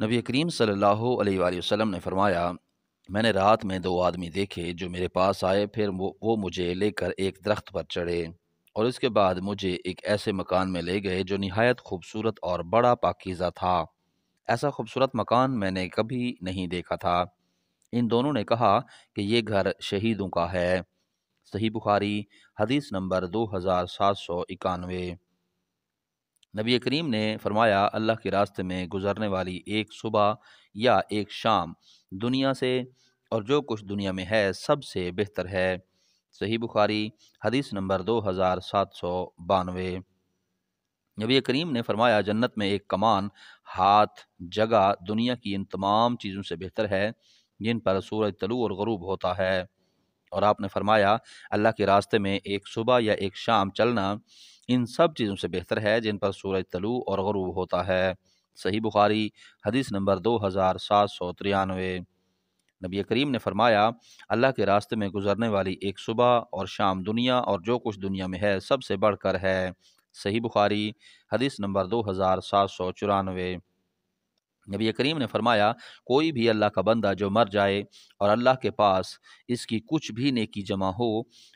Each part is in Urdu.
نبی کریم صلی اللہ علیہ وآلہ وسلم نے فرمایا، میں نے رات میں دو آدمی دیکھے جو میرے پاس آئے، پھر وہ مجھے لے کر ایک درخت پر چڑھے اور اس کے بعد مجھے ایک ایسے مکان میں لے گئے جو نہایت خوبصورت اور بڑا پاکیزہ تھا۔ ایسا خوبصورت مکان میں نے کبھی نہیں دیکھا تھا۔ ان دونوں نے کہا کہ یہ گھر شہیدوں کا ہے۔ صحیح بخاری، حدیث نمبر 2791۔ نبی کریم نے فرمایا، اللہ کے راستے میں گزرنے والی ایک صبح یا ایک شام دنیا سے اور جو کچھ دنیا میں ہے سب سے بہتر ہے۔ صحیح بخاری، حدیث نمبر 2792۔ نبی کریم نے فرمایا، جنت میں ایک کمان، ہاتھ، جگہ دنیا کی ان تمام چیزوں سے بہتر ہے جن پر سورج طلوع اور غروب ہوتا ہے۔ اور آپ نے فرمایا، اللہ کے راستے میں ایک صبح یا ایک شام چلنا ان سب چیزوں سے بہتر ہے جن پر سورج طلوع اور غروب ہوتا ہے۔ صحیح بخاری، حدیث نمبر 2793۔ نبی کریم نے فرمایا، اللہ کے راستے میں گزرنے والی ایک صبح اور شام دنیا اور جو کچھ دنیا میں ہے سب سے بڑھ کر ہے۔ صحیح بخاری، حدیث نمبر 2794۔ نبی کریم نے فرمایا، کوئی بھی اللہ کا بندہ جو مر جائے اور اللہ کے پاس اس کی کچھ بھی نیکی جمع ہو،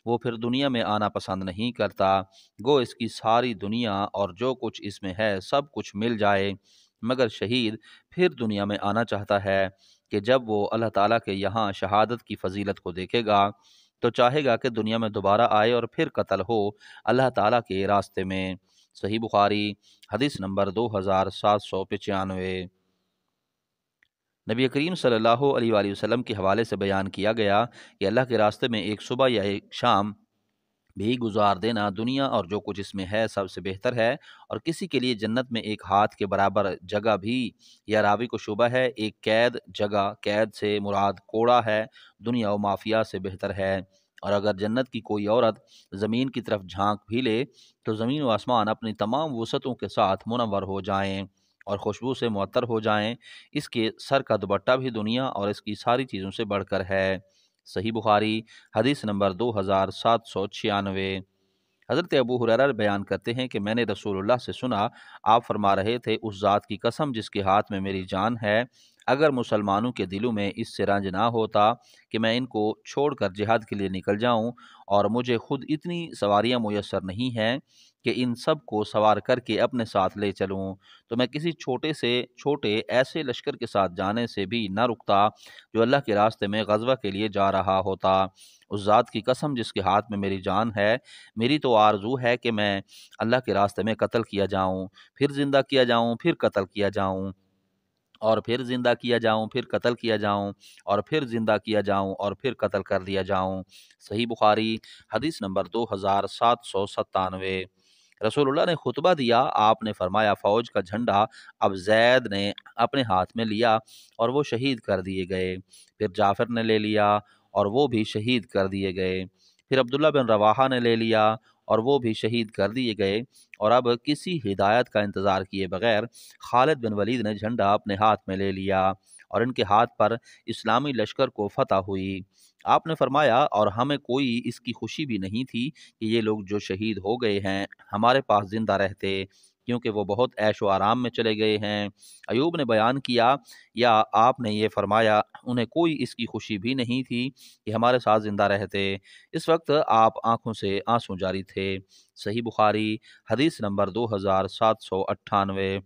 وہ پھر دنیا میں آنا پسند نہیں کرتا، گو اس کی ساری دنیا اور جو کچھ اس میں ہے سب کچھ مل جائے، مگر شہید پھر دنیا میں آنا چاہتا ہے کہ جب وہ اللہ تعالیٰ کے یہاں شہادت کی فضیلت کو دیکھے گا تو چاہے گا کہ دنیا میں دوبارہ آئے اور پھر قتل ہو اللہ تعالیٰ کے راستے میں۔ صحیح بخاری، حدیث نمبر 2795۔ نبی کریم صلی اللہ علیہ وآلہ وسلم کے حوالے سے بیان کیا گیا کہ اللہ کے راستے میں ایک صبح یا ایک شام بھی گزار دینا دنیا اور جو کچھ اس میں ہے سب سے بہتر ہے، اور کسی کے لیے جنت میں ایک ہاتھ کے برابر جگہ بھی، یا راوی کو شبہ ہے، ایک قید جگہ، قید سے مراد کوڑا ہے، دنیا و مافیا سے بہتر ہے۔ اور اگر جنت کی کوئی عورت زمین کی طرف جھانک بھی لے تو زمین و آسمان اپنی تمام وسعتوں کے ساتھ منور ہو جائیں اور خوشبو سے معطر ہو جائیں، اس کے سر کا دوپٹہ بھی دنیا اور اس کی ساری چیزوں سے بڑھ کر ہے۔ صحیح بخاری، حدیث نمبر 2796۔ حضرت ابو ہریرہ بیان کرتے ہیں کہ میں نے رسول اللہ سے سنا، آپ فرما رہے تھے، اس ذات کی قسم جس کے ہاتھ میں میری جان ہے، اگر مسلمانوں کے دلوں میں اس سے رنج نہ ہوتا کہ میں ان کو چھوڑ کر جہاد کے لیے نکل جاؤں، اور مجھے خود اتنی سواریاں میسر نہیں ہیں کہ ان سب کو سوار کر کے اپنے ساتھ لے چلوں، تو میں کسی چھوٹے سے چھوٹے ایسے لشکر کے ساتھ جانے سے بھی نہ رکتا جو اللہ کے راستے میں غزوہ کے لیے جا رہا ہوتا۔ اس ذات کی قسم جس کے ہاتھ میں میری جان ہے، میری تو آرزو ہے کہ میں اللہ کے راستے میں قتل کیا جاؤں، پھر زندہ کیا جاؤں، پھر قتل کیا جاؤں، اور پھر زندہ کیا جاؤں، پھر قتل کیا جاؤں، اور پھر زندہ کیا جاؤں، اور پھر قتل کر دیا جاؤں۔ صحیح بخاری، حدیث نمبر 2797۔ رسول اللہ نے خطبہ دیا، آپ نے فرمایا، فوج کا جھنڈا اب زید نے اپنے ہاتھ میں لیا اور وہ شہید کر دیے گئے، پھر جعفر نے لے لیا اور وہ بھی شہید کر دیے گئے، پھر عبداللہ بن رواحہ نے لے لیا اور وہ بھی شہید کر دیے گئے، اور اب کسی ہدایت کا انتظار کیے بغیر خالد بن ولید نے جھنڈا اپنے ہاتھ میں لے لیا اور ان کے ہاتھ پر اسلامی لشکر کو فتح ہوئی۔ آپ نے فرمایا، اور ہمیں کوئی اس کی خوشی بھی نہیں تھی کہ یہ لوگ جو شہید ہو گئے ہیں ہمارے پاس زندہ رہتے، کیونکہ وہ بہت عیش و آرام میں چلے گئے ہیں۔ ایوب نے بیان کیا، یا آپ نے یہ فرمایا، انہیں کوئی اس کی خوشی بھی نہیں تھی کہ ہمارے ساتھ زندہ رہتے، اس وقت آپ آنکھوں سے آنسو جاری تھے۔ صحیح بخاری، حدیث نمبر 2798۔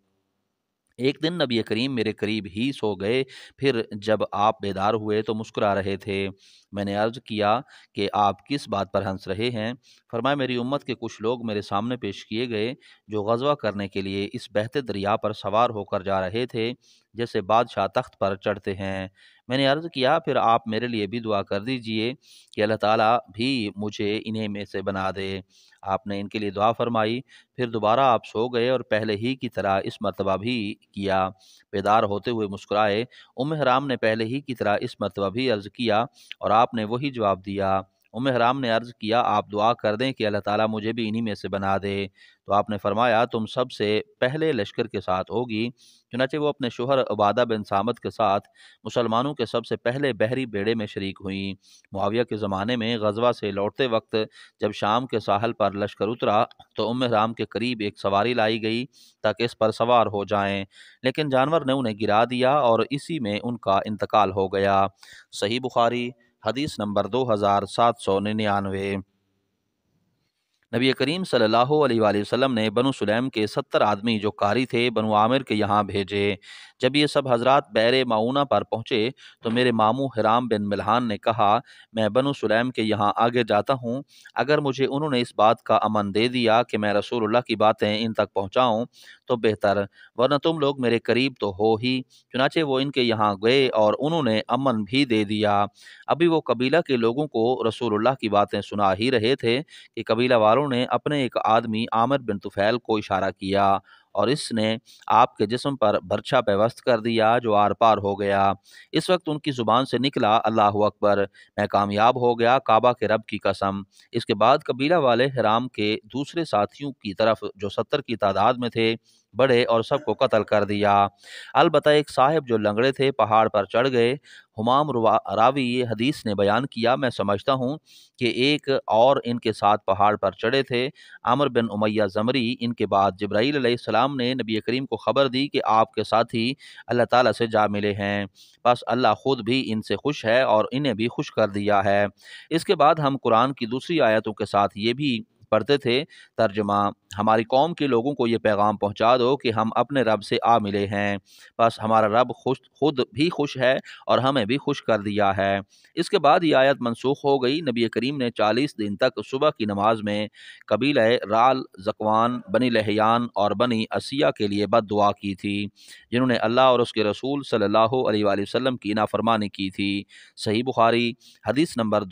ایک دن نبی کریم میرے قریب ہی سو گئے، پھر جب آپ بیدار ہوئے تو مسکرا رہے تھے۔ میں نے عرض کیا کہ آپ کس بات پر ہنس رہے ہیں؟ فرمایا، میری امت کے کچھ لوگ میرے سامنے پیش کیے گئے جو غزوہ کرنے کے لیے اس بہتے دریا پر سوار ہو کر جا رہے تھے جیسے بادشاہ تخت پر چڑھتے ہیں۔ میں نے عرض کیا، پھر آپ میرے لیے بھی دعا کر دیجئے کہ اللہ تعالیٰ بھی مجھے انہیں میں سے بنا دے۔ آپ نے ان کے لیے دعا فرمائی، پھر دوبارہ آپ سو گئے اور پہلے ہی کی طرح اس مرتبہ بھی کیا۔ بیدار ہوتے ہوئے مسکرائے۔ ام حرام نے پہلے ہی کی طرح اس مرتبہ بھی عرض کیا اور آپ نے وہی جواب دیا، حرام نے عرض کیا آپ دعا کر دیں کہ اللہ تعالیٰ مجھے بھی انہی میں سے بنا دے۔ تو آپ نے فرمایا تم سب سے پہلے لشکر کے ساتھ ہوگی۔ چنانچہ وہ اپنے شوہر عبادہ بن صامت کے ساتھ مسلمانوں کے سب سے پہلے بحری بیڑے میں شریک ہوئیں۔ معاویہ کے زمانے میں غزوہ سے لوٹتے وقت جب شام کے ساحل پر لشکر اترا تو حرام کے قریب ایک سواری لائی گئی تاکہ اس پر سوار ہو جائیں، لیکن جانور نے انہیں گرا دیا اور اسی میں ان کا انتقال ہو گیا۔ صحیح بخاری حدیث نمبر 2799۔ نبی کریم صلی اللہ علیہ وآلہ وسلم نے بنو سلیم کے 70 آدمی جو قاری تھے بنو عامر کے یہاں بھیجے۔ جب یہ سب حضرات بئر معونہ پر پہنچے تو میرے ماموں حرام بن ملحان نے کہا میں بنو سلیم کے یہاں آگے جاتا ہوں، اگر مجھے انہوں نے اس بات کا امن دے دیا کہ میں رسول اللہ کی باتیں ان تک پہنچاؤں تو بہتر، ورنہ تم لوگ میرے قریب تو ہو ہی۔ چنانچہ وہ ان کے یہاں گئے اور انہوں نے امن بھی دے دیا۔ ابھی وہ قبیلہ کے لوگوں کو رسول اللہ کی باتیں سنا ہی رہے تھے کہ قبیلہ والوں نے اپنے ایک آدمی عامر بن طفیل کو اشارہ کیا اور اس نے آپ کے جسم پر برچھا پیوست کر دیا جو آر پار ہو گیا۔ اس وقت ان کی زبان سے نکلا اللہ اکبر، میں کامیاب ہو گیا کعبہ کے رب کی قسم۔ اس کے بعد قبیلہ والے حرام کے دوسرے ساتھیوں کی طرف جو 70 کی تعداد میں تھے بڑھے اور سب کو قتل کر دیا۔ البتہ ایک صاحب جو لنگڑے تھے پہاڑ پر چڑھ گئے۔ حمام راوی یہ حدیث نے بیان کیا میں سمجھتا ہوں کہ ایک اور ان کے ساتھ پہاڑ پر چڑھے تھے، عامر بن امیہ زمری۔ ان کے بعد جبرائیل علیہ السلام نے نبی کریم کو خبر دی کہ آپ کے ساتھی اللہ تعالیٰ سے جا ملے ہیں، بس اللہ خود بھی ان سے خوش ہے اور انہیں بھی خوش کر دیا ہے۔ اس کے بعد ہم قرآن کی دوسری آیتوں کے ساتھ یہ بھی پڑھتے تھے، ترجمہ: ہماری قوم کے لوگوں کو یہ پیغام پہنچا دو کہ ہم اپنے رب سے آ ملے ہیں، بس ہمارا رب خود بھی خوش ہے اور ہمیں بھی خوش کر دیا ہے۔ اس کے بعد یہ آیت منسوخ ہو گئی۔ نبی کریم نے 40 دن تک صبح کی نماز میں قبیلہ رال، زکوان، بنی لحیان اور بنی عصیہ کے لیے بد دعا کی تھی، جنہوں نے اللہ اور اس کے رسول صلی اللہ علیہ وآلہ وسلم کی نافرمانی کی تھی۔ صحیح بخاری حدیث نمبر